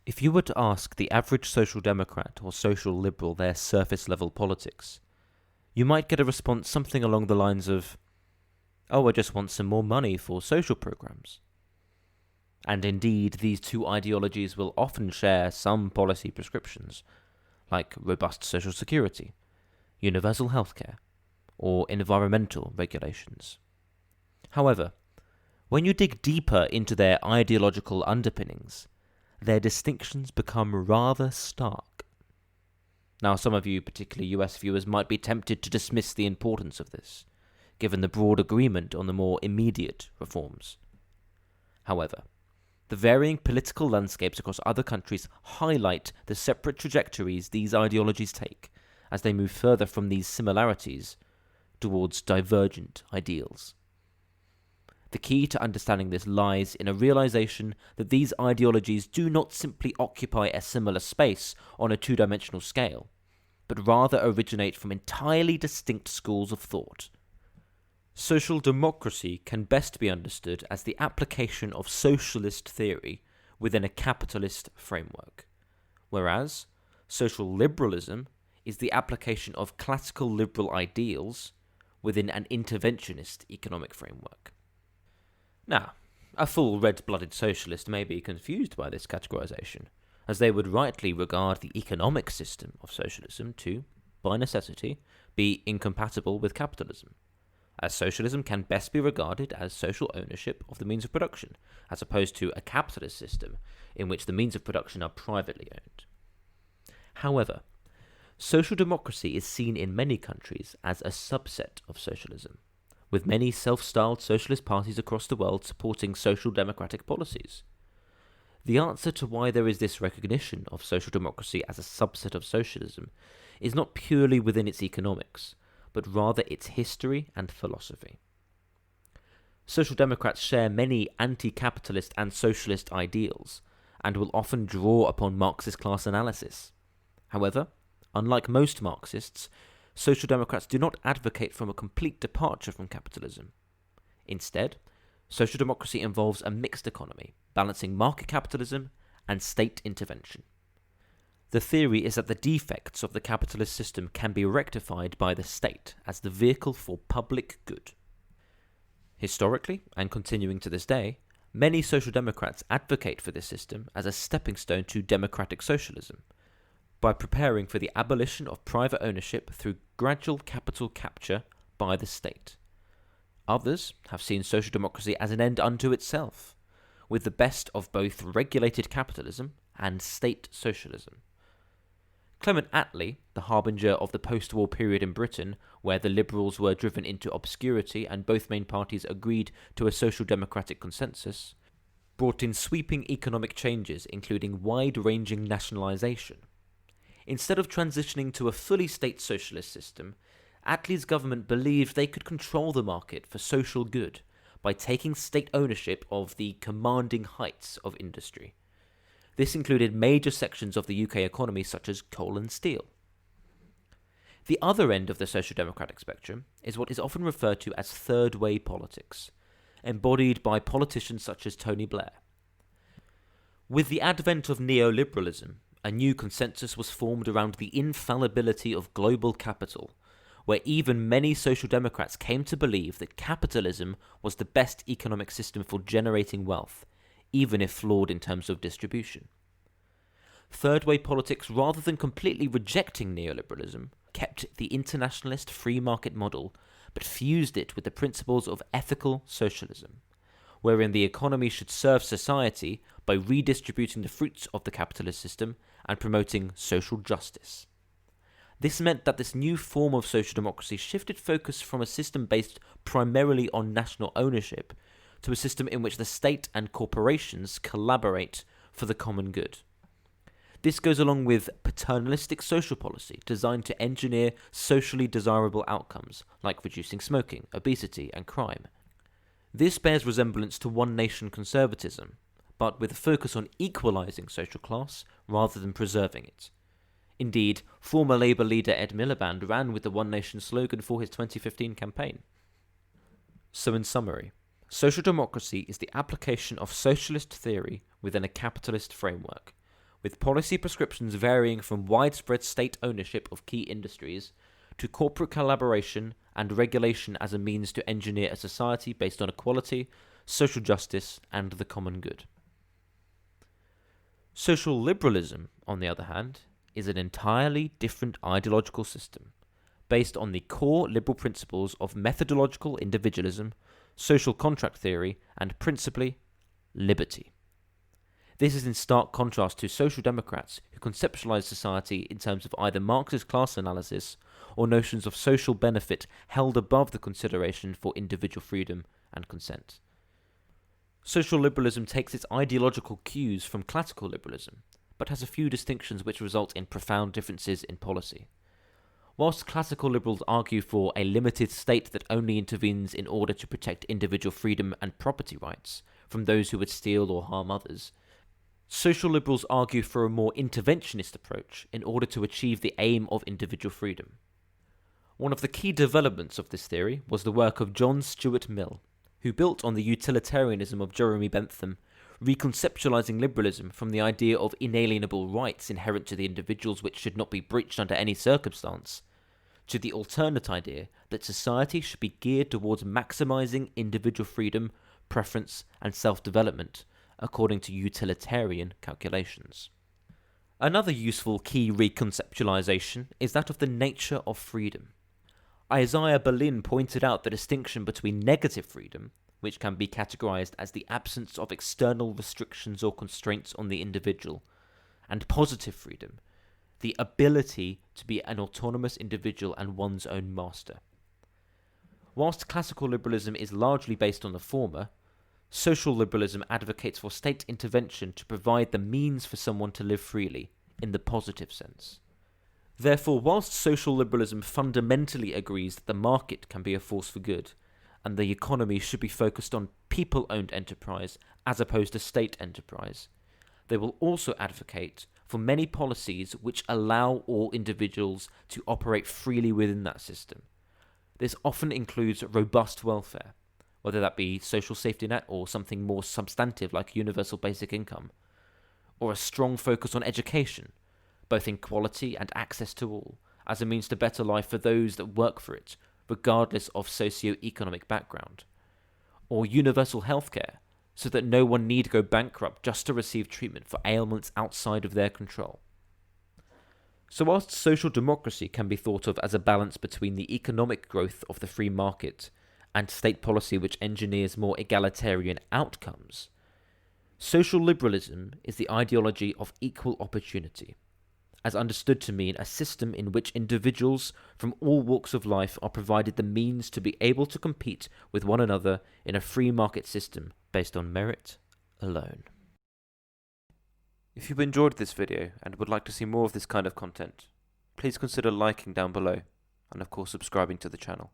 If you were to ask the average social democrat or social liberal their surface level politics, you might get a response something along the lines of, "Oh, I just want some more money for social programs." And indeed, these two ideologies will often share some policy prescriptions, like robust social security, universal healthcare, or environmental regulations. However, when you dig deeper into their ideological underpinnings, their distinctions become rather stark. Now, some of you, particularly US viewers, might be tempted to dismiss the importance of this, given the broad agreement on the more immediate reforms. However, the varying political landscapes across other countries highlight the separate trajectories these ideologies take as they move further from these similarities towards divergent ideals. The key to understanding this lies in a realization that these ideologies do not simply occupy a similar space on a two-dimensional scale, but rather originate from entirely distinct schools of thought. Social democracy can best be understood as the application of socialist theory within a capitalist framework, whereas social liberalism is the application of classical liberal ideals within an interventionist economic framework. Now, a full red-blooded socialist may be confused by this categorization, as they would rightly regard the economic system of socialism to, by necessity, be incompatible with capitalism, as socialism can best be regarded as social ownership of the means of production, as opposed to a capitalist system in which the means of production are privately owned. However, social democracy is seen in many countries as a subset of socialism, with many self-styled socialist parties across the world supporting social democratic policies. The answer to why there is this recognition of social democracy as a subset of socialism is not purely within its economics, but rather its history and philosophy. Social democrats share many anti-capitalist and socialist ideals, and will often draw upon Marxist class analysis. However, unlike most Marxists, social democrats do not advocate for a complete departure from capitalism. Instead, social democracy involves a mixed economy, balancing market capitalism and state intervention. The theory is that the defects of the capitalist system can be rectified by the state as the vehicle for public good. Historically, and continuing to this day, many social democrats advocate for this system as a stepping stone to democratic socialism, by preparing for the abolition of private ownership through gradual capital capture by the state. Others have seen social democracy as an end unto itself, with the best of both regulated capitalism and state socialism. Clement Attlee, the harbinger of the post-war period in Britain, where the Liberals were driven into obscurity and both main parties agreed to a social democratic consensus, brought in sweeping economic changes including wide-ranging nationalisation. Instead of transitioning to a fully state socialist system, Attlee's government believed they could control the market for social good by taking state ownership of the commanding heights of industry. This included major sections of the UK economy such as coal and steel. The other end of the social democratic spectrum is what is often referred to as third-way politics, embodied by politicians such as Tony Blair. With the advent of neoliberalism, a new consensus was formed around the infallibility of global capital, where even many social democrats came to believe that capitalism was the best economic system for generating wealth, even if flawed in terms of distribution. Third-way politics, rather than completely rejecting neoliberalism, kept the internationalist free market model, but fused it with the principles of ethical socialism, wherein the economy should serve society by redistributing the fruits of the capitalist system and promoting social justice. This meant that this new form of social democracy shifted focus from a system based primarily on national ownership to a system in which the state and corporations collaborate for the common good. This goes along with paternalistic social policy designed to engineer socially desirable outcomes like reducing smoking, obesity, and crime. This bears resemblance to one-nation conservatism, but with a focus on equalising social class rather than preserving it. Indeed, former Labour leader Ed Miliband ran with the One Nation slogan for his 2015 campaign. So in summary, social democracy is the application of socialist theory within a capitalist framework, with policy prescriptions varying from widespread state ownership of key industries to corporate collaboration and regulation as a means to engineer a society based on equality, social justice, and the common good. Social liberalism, on the other hand, is an entirely different ideological system, based on the core liberal principles of methodological individualism, social contract theory, and principally, liberty. This is in stark contrast to social democrats who conceptualize society in terms of either Marxist class analysis or notions of social benefit held above the consideration for individual freedom and consent. Social liberalism takes its ideological cues from classical liberalism, but has a few distinctions which result in profound differences in policy. Whilst classical liberals argue for a limited state that only intervenes in order to protect individual freedom and property rights from those who would steal or harm others, social liberals argue for a more interventionist approach in order to achieve the aim of individual freedom. One of the key developments of this theory was the work of John Stuart Mill, who built on the utilitarianism of Jeremy Bentham, reconceptualizing liberalism from the idea of inalienable rights inherent to the individuals which should not be breached under any circumstance, to the alternate idea that society should be geared towards maximizing individual freedom, preference, and self-development, according to utilitarian calculations. Another useful key reconceptualization is that of the nature of freedom. Isaiah Berlin pointed out the distinction between negative freedom, which can be categorized as the absence of external restrictions or constraints on the individual, and positive freedom, the ability to be an autonomous individual and one's own master. Whilst classical liberalism is largely based on the former, social liberalism advocates for state intervention to provide the means for someone to live freely, in the positive sense. Therefore, whilst social liberalism fundamentally agrees that the market can be a force for good, and the economy should be focused on people-owned enterprise as opposed to state enterprise, they will also advocate for many policies which allow all individuals to operate freely within that system. This often includes robust welfare, whether that be social safety net or something more substantive like universal basic income, or a strong focus on education, both in quality and access to all, as a means to better life for those that work for it, regardless of socio-economic background, or universal healthcare, so that no one need go bankrupt just to receive treatment for ailments outside of their control. So whilst social democracy can be thought of as a balance between the economic growth of the free market and state policy which engineers more egalitarian outcomes, social liberalism is the ideology of equal opportunity, as understood to mean a system in which individuals from all walks of life are provided the means to be able to compete with one another in a free market system based on merit alone. If you've enjoyed this video and would like to see more of this kind of content, please consider liking down below and of course subscribing to the channel.